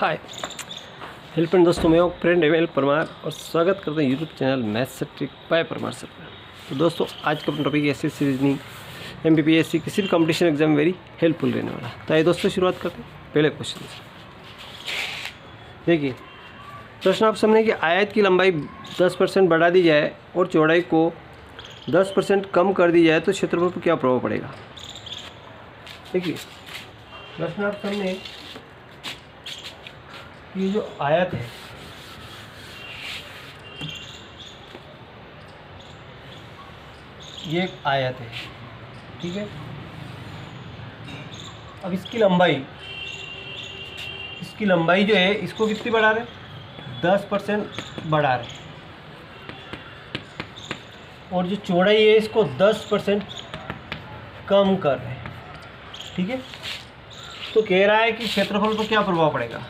हाय help दोस्तों, मैं हूँ फ्रेंड एम एल परमार और स्वागत करते हैं YouTube channel maths trick bye Parmar sir पर। तो दोस्तों आज का अपना टॉपिक एसएससी रीजनिंग एमपीपीएससी किसी भी कंपटीशन एग्जाम में वेरी हेल्पफुल रहने वाला है। तो आइए दोस्तों शुरुआत करते हैं पहले क्वेश्चन से। देखिए प्रश्न आप सामने कि आयत की लंबाई 10% बढ़ा दी जाए और चौड़ाई को 10% कम कर दी जाए तो क्षेत्रफल पर क्या प्रभाव पड़ेगा। देखिए प्रश्न आप सामने ये जो आयत है ये एक आयत है, ठीक है। अब इसकी लंबाई जो है इसको कितनी बढ़ा रहे, 10% बढ़ा रहे, और जो चौड़ाई है इसको 10% कम कर रहे हैं, ठीक है। तो कह रहा है कि क्षेत्रफल पर क्या प्रभाव पड़ेगा,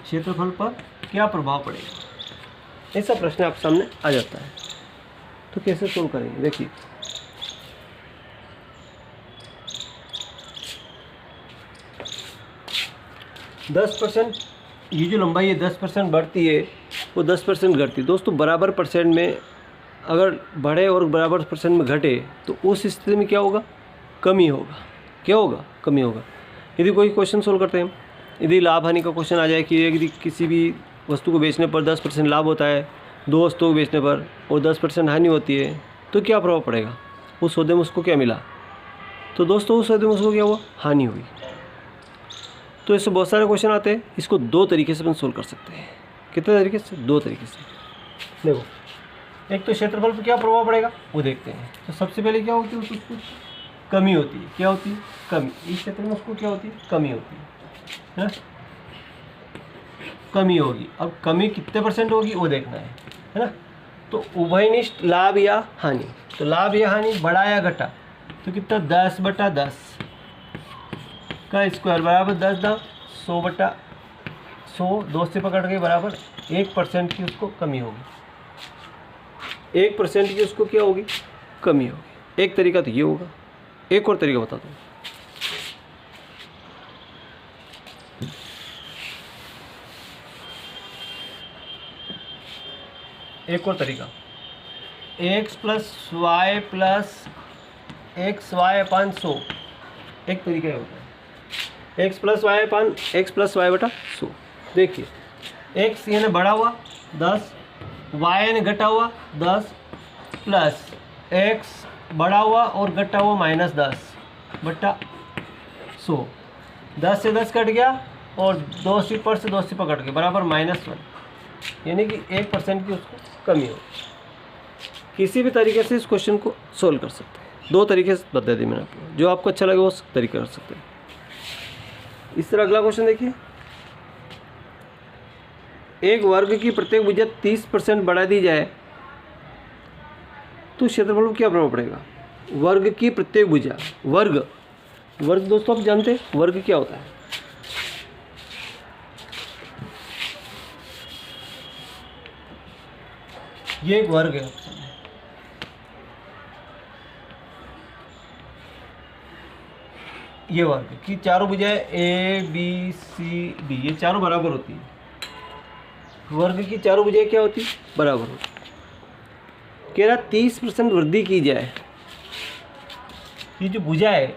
क्षेत्रफल पर क्या प्रभाव पड़ेगा, ऐसा प्रश्न आप सामने आ जाता है। तो कैसे सोल्व करेंगे, देखिए %, ये जो लंबाई है 10% बढ़ती है, वो 10% घटती है। दोस्तों बराबर परसेंट में अगर बढ़े और बराबर परसेंट में घटे तो उस स्थिति में क्या होगा, कमी होगा। क्या होगा, कमी होगा। यदि कोई क्वेश्चन सोल्व करते हैं, यदि लाभ हानि का क्वेश्चन आ जाए कि यदि किसी भी वस्तु को बेचने पर 10% लाभ होता है, 2 वस्तुओं को बेचने पर और 10% हानि होती है, तो क्या प्रभाव पड़ेगा, उस सौदे में उसको क्या मिला। तो दोस्तों उस सौदे में उसको क्या हुआ, हानि हुई। तो ऐसे बहुत सारे क्वेश्चन आते हैं, इसको 2 तरीके से अपन सोल्व कर सकते हैं। कितने तरीके से, 2 तरीके से। देखो एक तो क्षेत्रफल पर क्या प्रभाव पड़ेगा वो देखते हैं। तो सबसे पहले क्या होती है, उसको कमी होती है। क्या होती है, कमी। इस क्षेत्र में उसको क्या होती है, कमी होती है, कमी होगी। अब कमी कितने % होगी वो देखना है ना। तो उभयनिष्ठ लाभ या हानि, तो लाभ या हानि बढ़ा या घटा, तो कितना 10/10 का स्क्वायर बराबर 10×10 100/100, 2 से पकड़ के बराबर 1% की उसको कमी होगी। 1% की उसको क्या होगी, कमी होगी। एक तरीका तो ये होगा। एक और तरीका बता दो। एक और तरीका, x + y + xy/100, एक तरीका ये होता है। x + y/100। देखिए x यानी बढ़ा हुआ 10, y यानी घटा हुआ 10, प्लस x बढ़ा हुआ और घटा हुआ -10/100। 10 से 10 कट गया और 2 सिपर से 2 सिपर कट गया बराबर -1, यानी कि 1% की उसको कमी हो। किसी भी तरीके से इस क्वेश्चन को सोल्व कर सकते हैं। 2 तरीके से बता दी मैंने आपको, जो आपको अच्छा लगे वो तरीका कर सकते हैं। इस तरह अगला क्वेश्चन देखिए, एक वर्ग की प्रत्येक भुजा 30% बढ़ा दी जाए तो क्षेत्रफल पर क्या प्रभाव पड़ेगा। वर्ग की प्रत्येक भुजा, वर्ग दोस्तों आप जानते हैं वर्ग क्या होता है। ये एक वर्ग है, ये वर्ग की चारों भुजाएं ABCD ये चारों बराबर होती है। वर्ग की चारों भुजाएं क्या होती है, बराबर होती है। कह रहा 30% वृद्धि की जाए। ये जो भुजा है,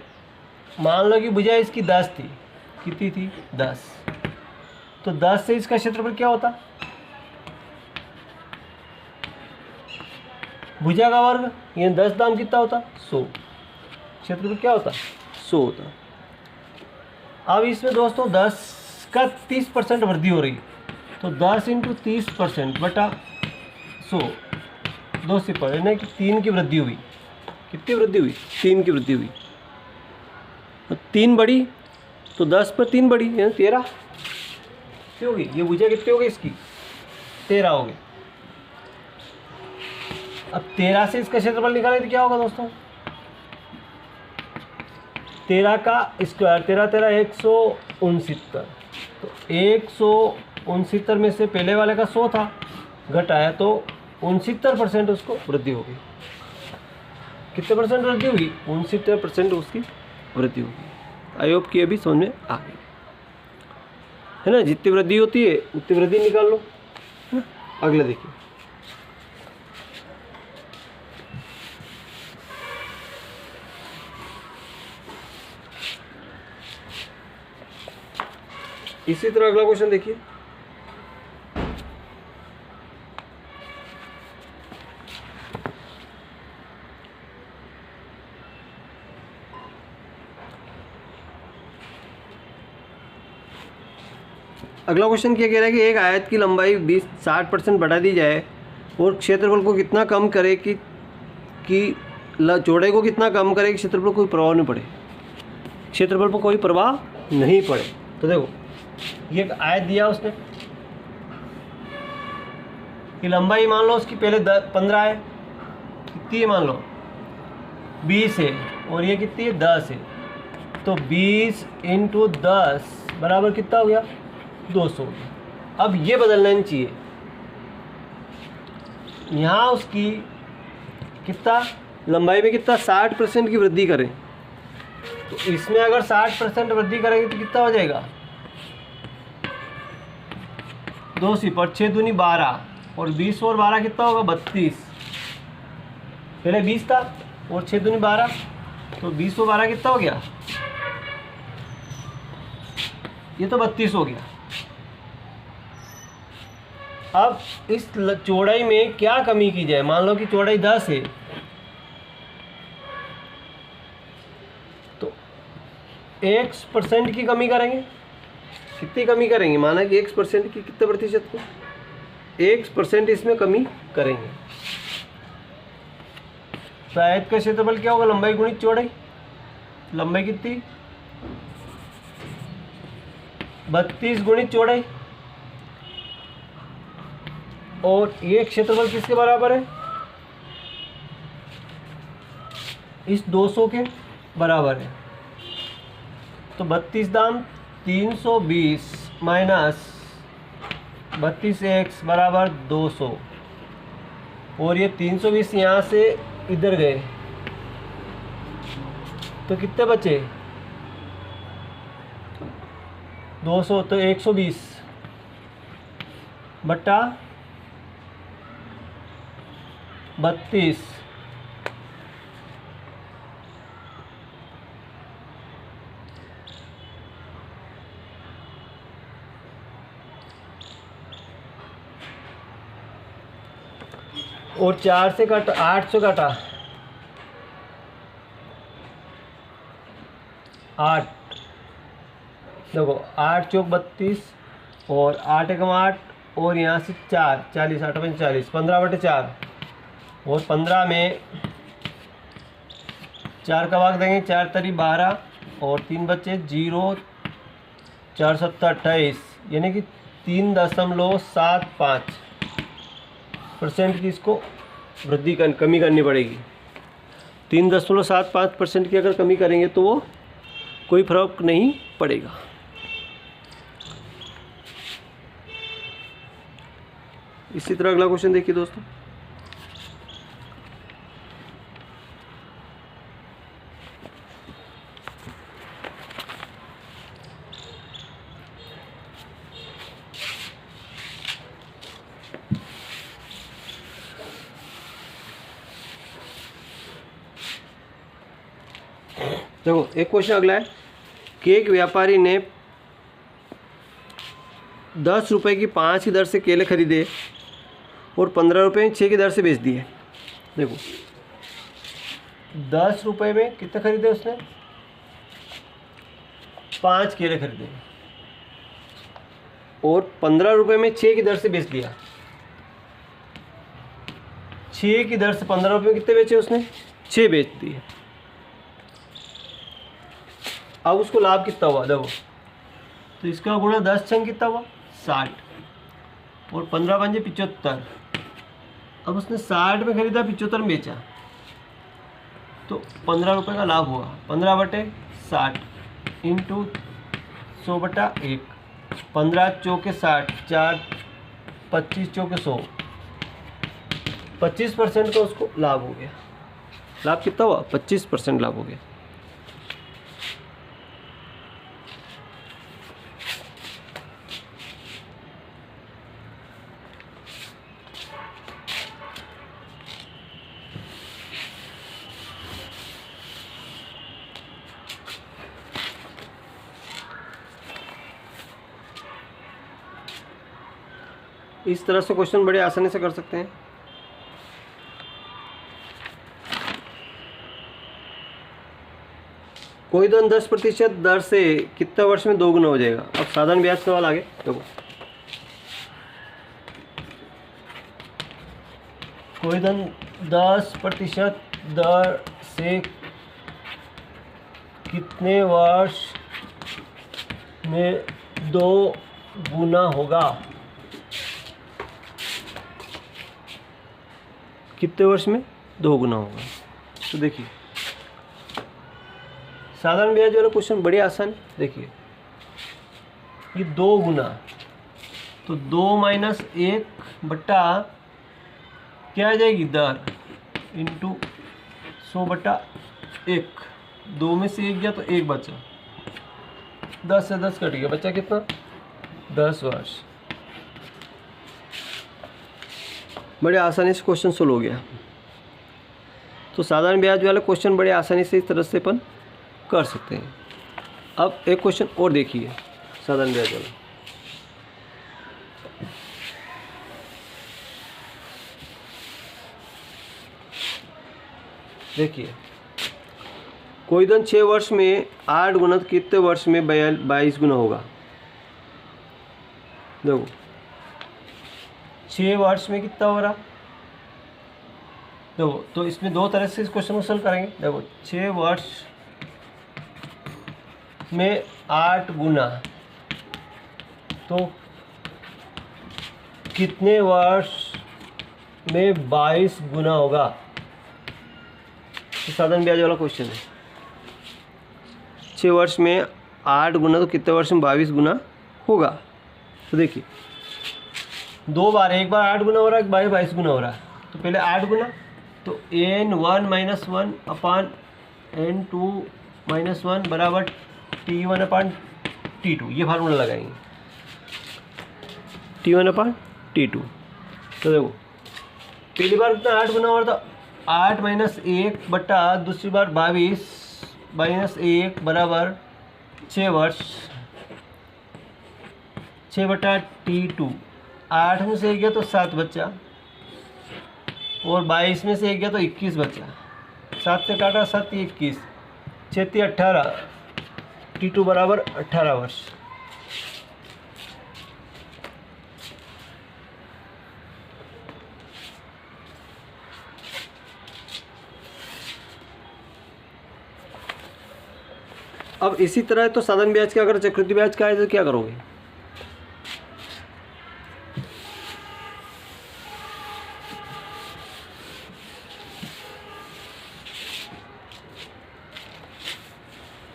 मान लो कि भुजा इसकी 10 थी, कितनी थी 10, तो 10 से इसका क्षेत्रफल क्या होता, भुजा का वर्ग, ये 10 दाम कितना होता 100, क्षेत्रफल क्या होता 100 होता। अब इसमें दोस्तों 10 का 30% वृद्धि हो रही है, तो 10 × 30% बटा 100, 2 सिपर, यानी कि 3 की वृद्धि हुई। कितनी वृद्धि हुई, 3 की वृद्धि हुई। तो 3 बढ़ी तो 10 पर 3 बढ़ी, यानी 13 कितनी होगी, ये भुजा कितनी होगी इसकी 13 होगी। अब 13 से इसका क्षेत्रफल निकालें तो क्या होगा दोस्तों, 13 का स्क्वायर, 13×13 169, तो 169 में से पहले वाले का 100 था, घटाया तो 69% उसको वृद्धि होगी। कितने % वृद्धि होगी, 69% उसकी वृद्धि होगी। आई होप कि अभी समझ में आ गई है ना। जितनी वृद्धि होती है उतनी वृद्धि निकाल लो, है ना। अगला देखिए, इसी तरह अगला क्वेश्चन देखिए, अगला क्वेश्चन क्या कह रहा है कि एक आयत की लंबाई 60% बढ़ा दी जाए और क्षेत्रफल को कितना कम करे कि चौड़ाई को कितना कम करे कि क्षेत्रफल को कोई प्रभाव नहीं पड़े, क्षेत्रफल पर कोई प्रभाव नहीं पड़े। तो देखो ये एक आयत दिया उसने कि लंबाई मान लो उसकी पहले 15 है, कितनी है मान लो 20 है, और ये कितनी है 10 है, तो 20 × 10 बराबर कितना हो गया 200। अब ये बदलना नहीं चाहिए, यहाँ उसकी कितना लंबाई में कितना 60% की वृद्धि करें, तो इसमें अगर 60% वृद्धि करेंगे तो कितना हो जाएगा 2 पर 6 दूनी 12 और 20 और 12 कितना होगा 32। पहले 20 था और 6 दूनी 12, तो 20 और 12 कितना हो गया, ये तो 32 हो गया। अब इस चौड़ाई में क्या कमी की जाए, मान लो कि चौड़ाई 10 है, तो x% की कमी करेंगे, कितनी कमी करेंगे, माना कि x% की कितने प्रतिशत को 1% इसमें कमी करेंगे। तो आयत का क्षेत्रफल क्या होगा, लंबाई गुणित चौड़ाई, लंबाई कितनी 32 गुणित चौड़ाई, और ये क्षेत्रफल किसके बराबर है, इस 200 के बराबर है। तो 32 दाम 320 माइनस 32x बराबर 200, और ये 320 यहाँ से इधर गए तो कितने बचे 200, तो 120 बटा 32, और 4 से काटा 800 काटा 8, देखो 8 चौक 32 और 8 एकम 8 और यहाँ से 4 40 8 5 40 15/4, और 15 में 4 का भाग देंगे 4 तरी 12 और 3 बच्चे 0 4 7 28, यानी कि 3.75% की इसको वृद्धि कमी करनी पड़ेगी। 3.75% की अगर कमी करेंगे तो वो कोई फर्क नहीं पड़ेगा। इसी तरह अगला क्वेश्चन देखिए दोस्तों, देखो एक क्वेश्चन अगला है कि एक व्यापारी ने 10 रुपये की 5 की दर से केले खरीदे और 15 रुपये 6 की दर से बेच दिए। देखो 10 रुपये में कितने खरीदे उसने 5 केले खरीदे और 15 रुपये में 6 की दर से बेच दिया। 6 की दर से 15 रुपये कितने बेचे उसने 6 बेच दिए। अब उसको लाभ कितना हुआ देखो, तो इसका गुणा 10 छंग कितना हुआ 60 और 15 पंजे 75। अब उसने 60 में खरीदा 75 में बेचा तो 15 रुपये का लाभ हुआ। 15/60 इंटू 100/1, 15 चौके 60, 4 25 चौके 100, 25% का उसको लाभ हो गया। लाभ कितना हुआ 25% लाभ हो गया। इस तरह से क्वेश्चन बड़े आसानी से कर सकते हैं। कोई धन 10% दर से कितने वर्ष में 2 गुना हो जाएगा। अब साधारण ब्याज सवाल आगे देखो। कोई धन 10% दर से कितने वर्ष में 2 गुना होगा। कितने वर्ष में 2 गुना होगा। तो देखिए साधारण ब्याज वाला क्वेश्चन बड़े आसान। देखिए ये 2 गुना, तो 2 माइनस 1 बट्टा क्या आ जाएगी दर इंटू 100 बट्टा 1। 2 में से 1 गया तो 1 बचा, 10 से 10 कट गया, बचा कितना 10 वर्ष। बड़े आसानी से क्वेश्चन सोल्व हो गया। तो साधारण ब्याज वाले क्वेश्चन बड़े आसानी से इस तरह से अपन कर सकते हैं। अब एक क्वेश्चन और देखिए साधारण ब्याज वाला। देखिए कोई धन 6 वर्ष में 8 गुना, तो कितने वर्ष में 22 गुना होगा। देखो 6 वर्ष में कितना हो रहा। देखो तो इसमें 2 तरह से इस क्वेश्चन को सॉल्व करेंगे। देखो 6 वर्ष में 8 गुना, तो कितने वर्ष में 22 गुना होगा। तो साधारण ब्याज वाला क्वेश्चन है। 6 वर्ष में 8 गुना, तो कितने वर्ष में 22 गुना होगा। तो देखिए 2 बार, एक बार 8 गुना हो रहा है, एक बार 22 गुना हो रहा है। तो पहले 8 गुना, तो n1 - 1 अपान n2 - 1 बराबर T1 अपान T2। ये फार्मूला लगाएंगे T1 अपान T2। तो देखो पहली बार कितना 8 गुना हो रहा था, 8 - 1 बट्टा दूसरी बार 22 - 1 बराबर 6 वर्ष। 6 बट्टा T2, 8 में से 1 गया तो 7 बचा, और 22 में से 1 गया तो 21 बचा। 7 से काटा 7 21, 6 18, T2 बराबर 18 वर्ष। अब इसी तरह तो साधारण ब्याज का, अगर चक्रवृद्धि ब्याज का है तो क्या करोगे।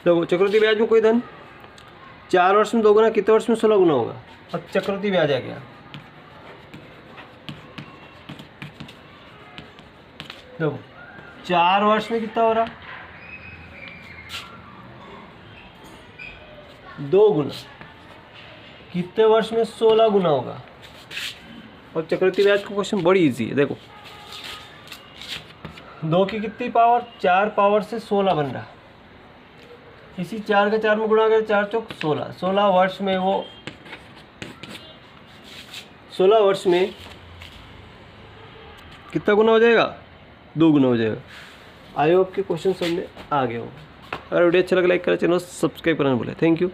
देखो चक्रवृद्धि ब्याज में कोई धन 4 वर्ष में 2 गुना, कितने वर्ष में 16 गुना होगा। अब चक्रवृद्धि ब्याज आ गया। देखो 4 वर्ष में कितना हो रहा 2 गुना, कितने वर्ष में 16 गुना होगा। और चक्रवृद्धि ब्याज का क्वेश्चन बड़ी इजी है। देखो 2 की कितनी पावर, 4 पावर से 16 बन रहा। इसी 4 का 4 में गुणा करें, 4 चौक 16। 16 वर्ष में वो 16 वर्ष में कितना गुना हो जाएगा, 2 गुना हो जाएगा। आई होप के क्वेश्चन समझ में आ गए हो। अगर वीडियो अच्छा लगा लाइक करें, चैनल सब्सक्राइब करना भूलें। Thank you.